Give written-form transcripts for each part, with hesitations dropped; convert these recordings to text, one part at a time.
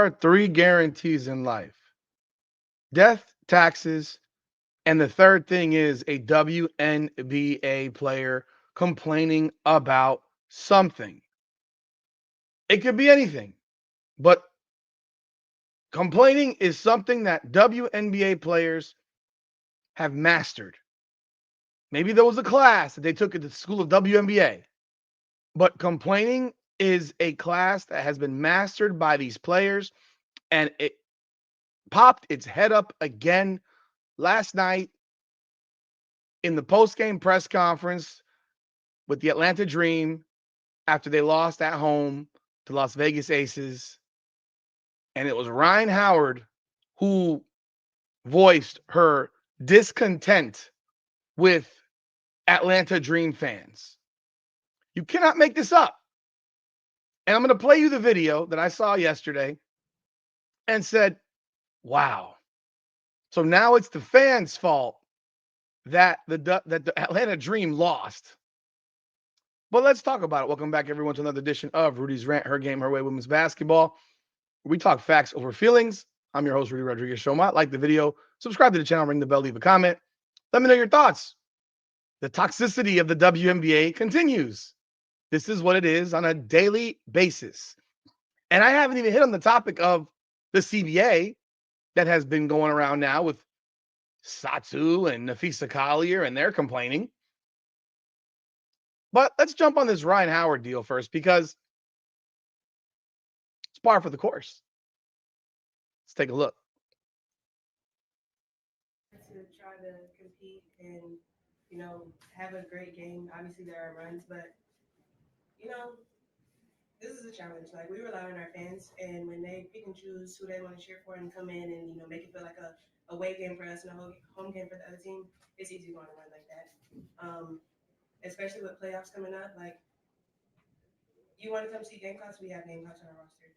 are three guarantees in life: death, taxes, and the third thing is a WNBA player complaining about something. It could be anything, but complaining is something that WNBA players have mastered. Maybe there was a class that they took at the school of WNBA, but complaining is a class that has been mastered by these players, and it popped its head up again last night in the post-game press conference with the Atlanta Dream after they lost at home to Las Vegas Aces. And it was Rhyne Howard who voiced her discontent with Atlanta Dream fans. You cannot make this up. And I'm going to play you the video that I saw yesterday and said, wow. So now it's the fans' fault that the Atlanta Dream lost. But let's talk about it. Welcome back, everyone, to another edition of Rudy's Rant, Her Game, Her Way Women's Basketball. We talk facts over feelings. I'm your host, Rudy Rodriguez Showmont. Like the video, subscribe to the channel, ring the bell, leave a comment. Let me know your thoughts. The toxicity of the WNBA continues. This is what it is on a daily basis. And I haven't even hit on the topic of the CBA that has been going around now with Satu and Nafisa Collier, and they're complaining. But let's jump on this Rhyne Howard deal first because it's par for the course. Let's take a look. To try to compete and, have a great game. Obviously, there are runs, but, you know, this is a challenge. Like, we rely on our fans, and when they pick and choose who they want to cheer for and come in and, make it feel like a away game for us and a home game for the other team, it's easy going to run like that. Especially with playoffs coming up. Like, you want to come see Gamecocks? We have Gamecocks on our roster.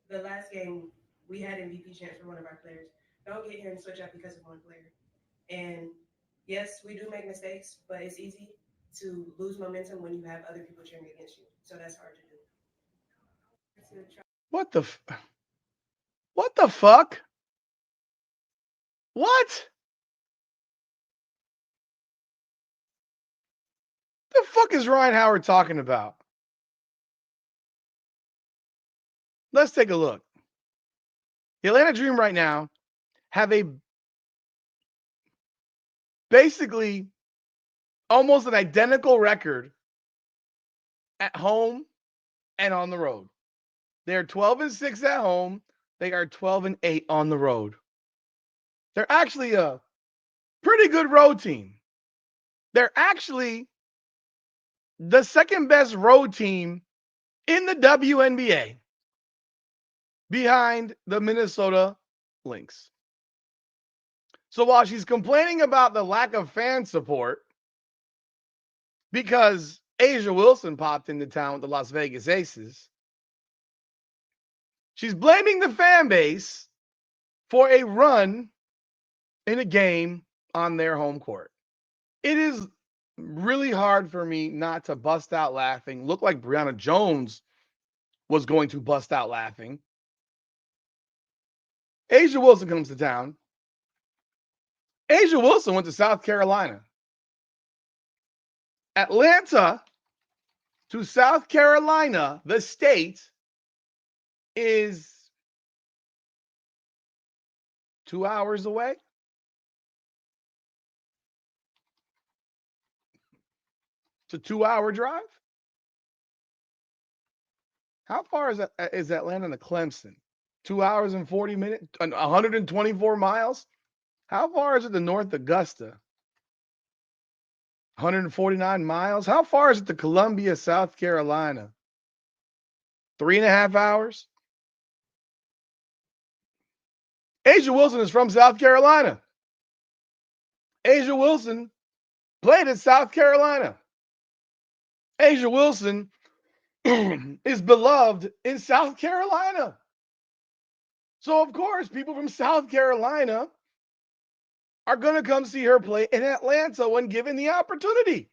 The last game, we had MVP chance for one of our players. Don't get here and switch up because of one player. And yes, we do make mistakes, but it's easy to lose momentum when you have other people cheering against you. So that's hard to do. What the what the fuck? What? The fuck is Rhyne Howard talking about? Let's take a look. The Atlanta Dream right now have a basically almost an identical record at home and on the road. They're 12-6 at home. They are 12-8 on the road. They're actually a pretty good road team. They're actually the second best road team in the WNBA behind the Minnesota Lynx. So while she's complaining about the lack of fan support because A'ja Wilson popped into town with the Las Vegas Aces, she's blaming the fan base for a run in a game on their home court. It is really hard for me not to bust out laughing. Looked like Brianna Jones was going to bust out laughing. A'ja Wilson comes to town. A'ja Wilson went to South Carolina. Atlanta to South Carolina, the state, is 2 hours away. It's a 2-hour drive. How far is Atlanta to Clemson? 2 hours and 40 minutes, 124 miles. How far is it to North Augusta? 149 miles. How far is it to Columbia, South Carolina? 3.5 hours. A'ja Wilson is from South Carolina. A'ja Wilson played in South Carolina. A'ja Wilson is beloved in South Carolina. So, of course, people from South Carolina are going to come see her play in Atlanta when given the opportunity.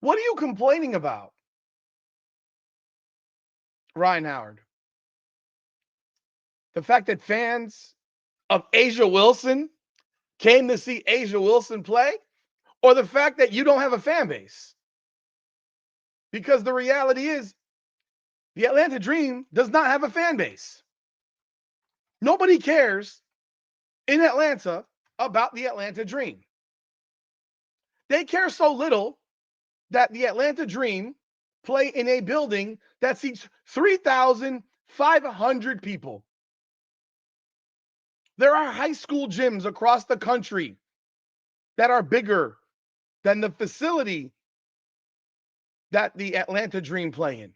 What are you complaining about, Rhyne Howard? The fact that fans of Asia Wilson came to see Asia Wilson play, or the fact that you don't have a fan base? Because the reality is, the Atlanta Dream does not have a fan base. Nobody cares in Atlanta about the Atlanta Dream. They care so little that the Atlanta Dream play in a building that seats 3,500 people. There are high school gyms across the country that are bigger than the facility that the Atlanta Dream play in.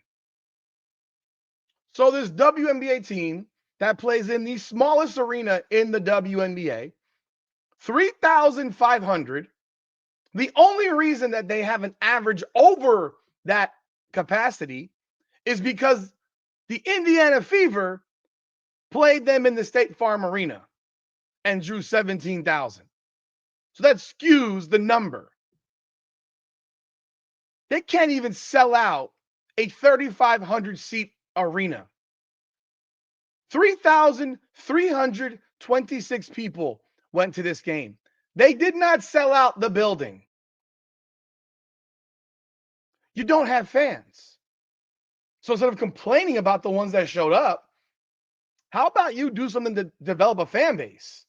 So this WNBA team that plays in the smallest arena in the WNBA, 3,500. The only reason that they have an average over that capacity is because the Indiana Fever played them in the State Farm Arena and drew 17,000. So that skews the number. They can't even sell out a 3,500 seat arena. 3,326 people went to this game. They did not sell out the building. You don't have fans. So instead of complaining about the ones that showed up, how about you do something to develop a fan base?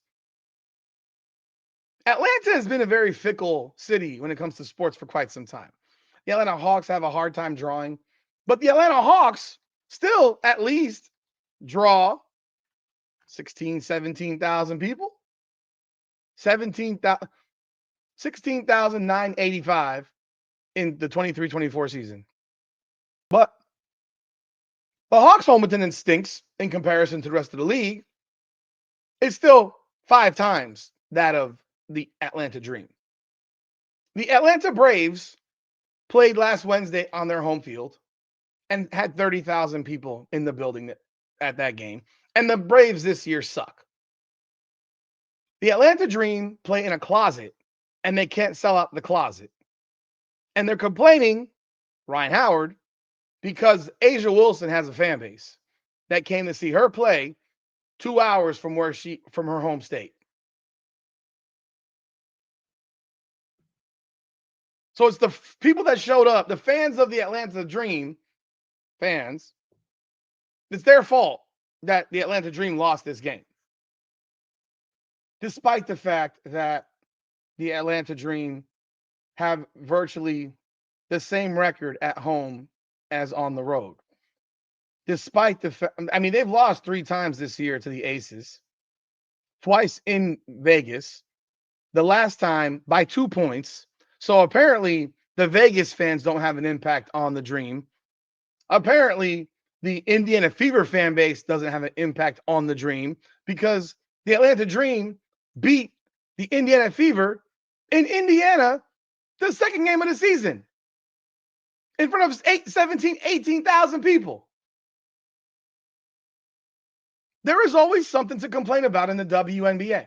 Atlanta has been a very fickle city when it comes to sports for quite some time. The Atlanta Hawks have a hard time drawing, but the Atlanta Hawks still at least draw 16, 17,000 people. 16,985 in the 23-24 season. But the Hawks' home attendance stinks in comparison to the rest of the league. It's still 5 times that of the Atlanta Dream. The Atlanta Braves played last Wednesday on their home field and had 30,000 people in the building at that game. And the Braves this year suck. The Atlanta Dream play in a closet and they can't sell out the closet. And they're complaining, Rhyne Howard, because Asia Wilson has a fan base that came to see her play 2 hours from her home state. So it's the people that showed up, the fans of the Atlanta Dream, fans, it's their fault that the Atlanta Dream lost this game. Despite the fact that the Atlanta Dream have virtually the same record at home as on the road. Despite the fact, I mean, they've lost 3 times this year to the Aces, twice in Vegas, the last time by 2 points. So apparently the Vegas fans don't have an impact on the Dream. Apparently the Indiana Fever fan base doesn't have an impact on the Dream because the Atlanta Dream beat the Indiana Fever in Indiana the second game of the season in front of 18,000 people. There is always something to complain about in the WNBA.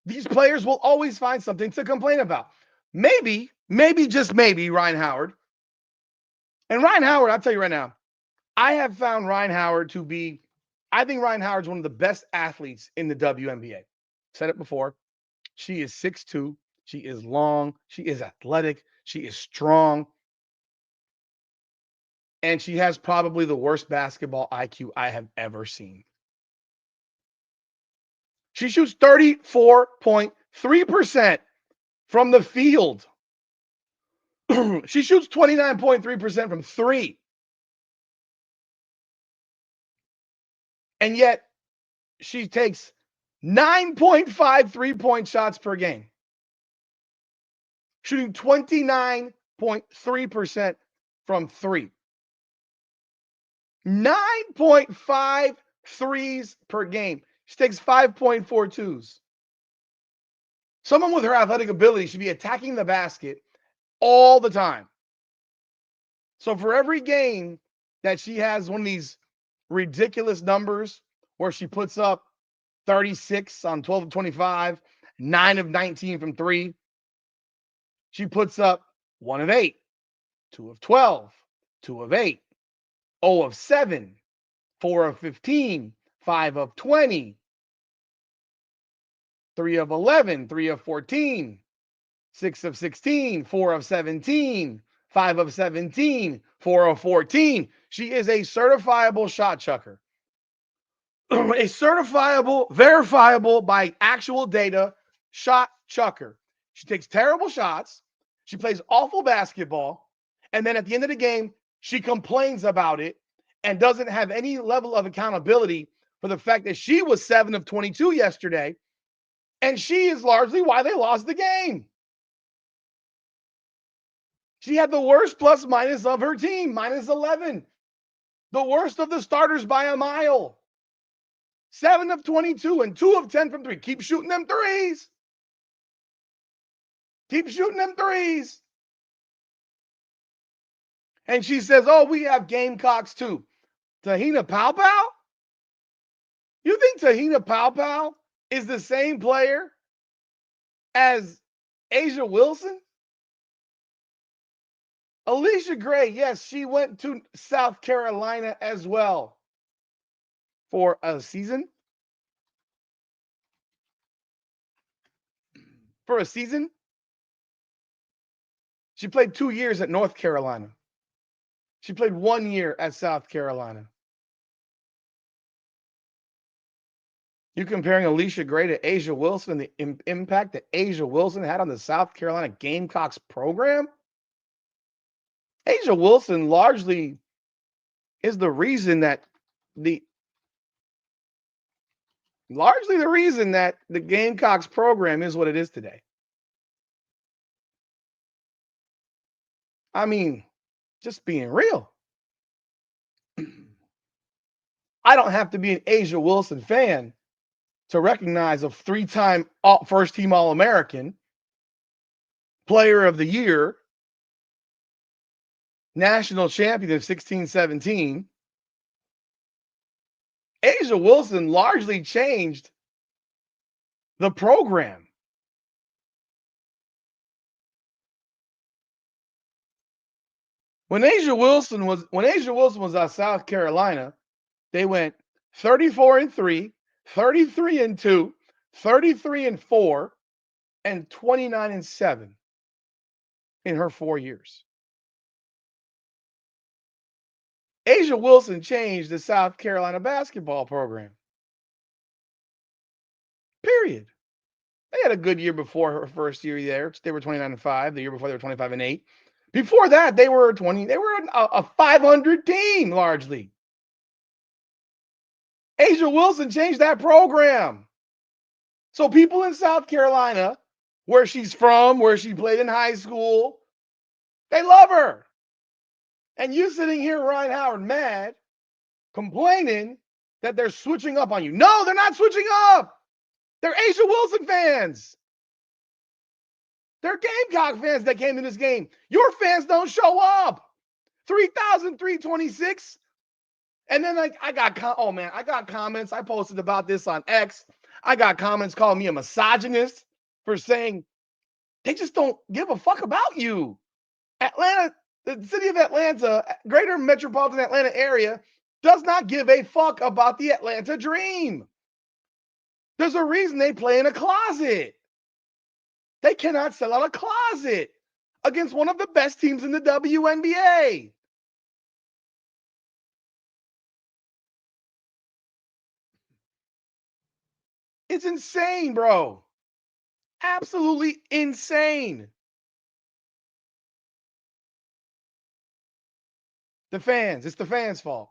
These players will always find something to complain about. Maybe, just maybe, Rhyne Howard. And Rhyne Howard, I'll tell you right now, I have found Rhyne Howard to be, I think Rhyne Howard's one of the best athletes in the WNBA. Said it before. She is 6'2". She is long. She is athletic. She is strong. And she has probably the worst basketball IQ I have ever seen. She shoots 34.3% from the field. She shoots 29.3% from 3. And yet she takes 9.5 3-point shots per game, shooting 29.3% from 3. 9.5 threes per game. She takes 5.4 twos. Someone with her athletic ability should be attacking the basket all the time. So for every game that she has one of these ridiculous numbers where she puts up 36 on 12 of 25, 9 of 19 from 3, she puts up 1 of 8 2 of 12, 2 of 8, 0 of 7, 4 of 15, 5 of 20, 3 of 11, 3 of 14, 6 of 16, 4 of 17, 5 of 17, 4 of 14. She is a certifiable shot chucker. A certifiable, verifiable by actual data shot chucker. She takes terrible shots. She plays awful basketball. And then at the end of the game, she complains about it and doesn't have any level of accountability for the fact that she was 7 of 22 yesterday. And she is largely why they lost the game. She had the worst plus minus of her team, minus 11. The worst of the starters by a mile. 7 of 22 and 2 of 10 from 3. Keep shooting them threes. Keep shooting them threes. And she says, oh, we have Gamecocks too. Tahina Paopao? You think Tahina Paopao is the same player as Asia Wilson? Alicia Gray, yes, she went to South Carolina as well for a season. For a season. She played 2 years at North Carolina. She played 1 year at South Carolina. You comparing Alicia Gray to Asia Wilson, the impact that Asia Wilson had on the South Carolina Gamecocks program? Asia Wilson largely is the reason that the Gamecocks program is what it is today. I mean, just being real. I don't have to be an Asia Wilson fan to recognize a 3-time first-team All-American, player of the year, national champion of 16-17. Asia Wilson largely changed the program. When Asia Wilson was at South Carolina, they went 34-3, 33-2, 33-4, and 29-7 in her 4 years. Asia Wilson changed the South Carolina basketball program. Period. They had a good year before her first year there. They were 29-5. The year before they were 25-8. Before that, they were a 500 team largely. Asia Wilson changed that program. So people in South Carolina, where she's from, where she played in high school, they love her. And you sitting here, Rhyne Howard, mad, complaining that they're switching up on you. No, they're not switching up. They're Asia Wilson fans. They're Gamecock fans that came to this game. Your fans don't show up. 3,326. And then I got comments. I posted about this on X. I got comments calling me a misogynist for saying they just don't give a fuck about you. Atlanta, the city of Atlanta, greater metropolitan Atlanta area, does not give a fuck about the Atlanta dream. There's a reason they play in a closet. They cannot sell out a closet against one of the best teams in the WNBA. It's insane, bro. Absolutely insane. The fans. It's the fans' fault.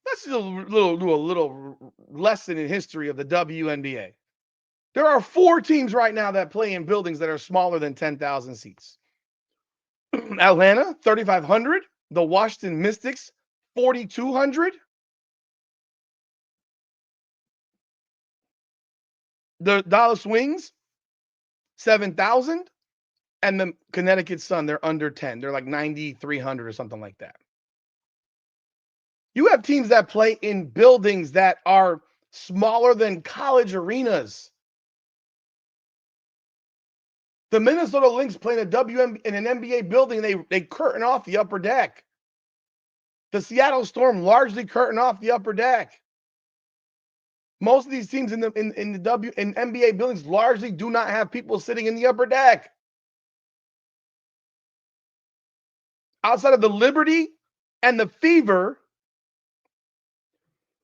Let's do a little lesson in history of the WNBA. There are 4 teams right now that play in buildings that are smaller than 10,000 seats. Atlanta, 3,500. The Washington Mystics, 4,200. The Dallas Wings, 7,000. And the Connecticut Sun, they're under 10. They're like 9,300 or something like that. You have teams that play in buildings that are smaller than college arenas. The Minnesota Lynx playing a WNBA in an NBA building, they curtain off the upper deck. The Seattle Storm largely curtain off the upper deck. Most of these teams in NBA buildings largely do not have people sitting in the upper deck. Outside of the Liberty and the Fever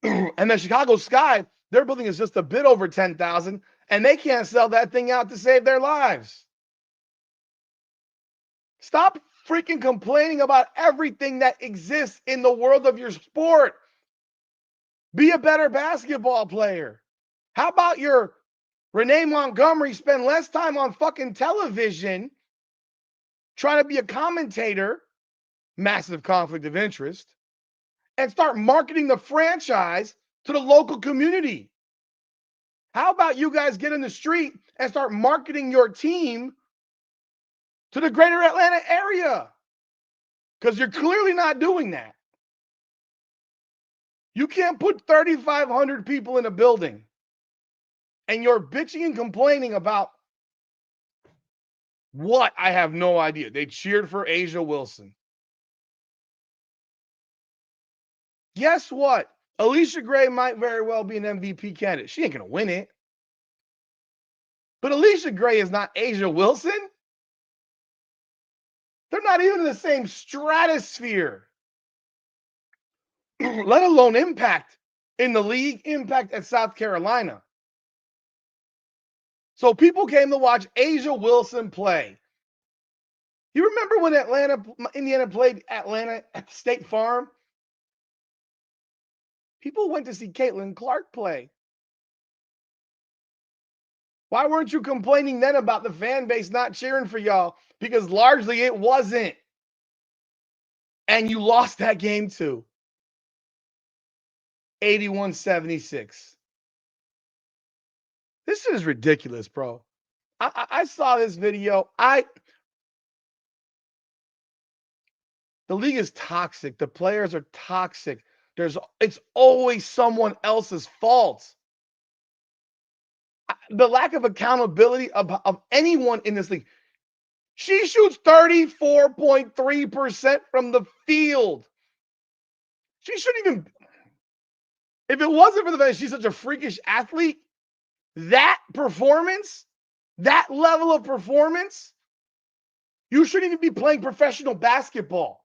and the Chicago Sky, their building is just a bit over 10,000, and they can't sell that thing out to save their lives. Stop freaking complaining about everything that exists in the world of your sport. Be a better basketball player. How about your Renee Montgomery spend less time on fucking television trying to be a commentator, massive conflict of interest, and start marketing the franchise to the local community? How about you guys get in the street and start marketing your team to the greater Atlanta area? Because you're clearly not doing that. You can't put 3,500 people in a building and you're bitching and complaining about what? I have no idea. They cheered for Asia Wilson. Guess what? Alicia Gray might very well be an MVP candidate. She ain't going to win it. But Alicia Gray is not Asia Wilson. They're not even in the same stratosphere, let alone impact in the league, impact at South Carolina. So people came to watch Asia Wilson play. You remember when Indiana played Atlanta at State Farm? People went to see Caitlin Clark play. Why weren't you complaining then about the fan base not cheering for y'all? Because largely it wasn't. And you lost that game too. 81-76. This is ridiculous, bro. I saw this video. The league is toxic. The players are toxic. It's always someone else's fault. The lack of accountability of anyone in this league. She shoots 34.3% from the field. She shouldn't even. If it wasn't for the fact she's such a freakish athlete, that performance, that level of performance, you shouldn't even be playing professional basketball.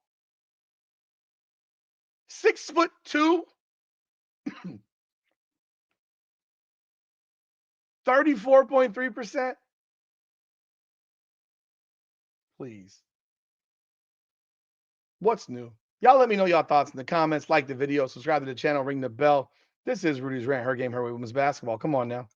6'2", 34.3%. Please. What's new? Y'all let me know y'all thoughts in the comments. Like the video, subscribe to the channel, ring the bell. This is Rudy's Rant, her game, her way, women's basketball. Come on now.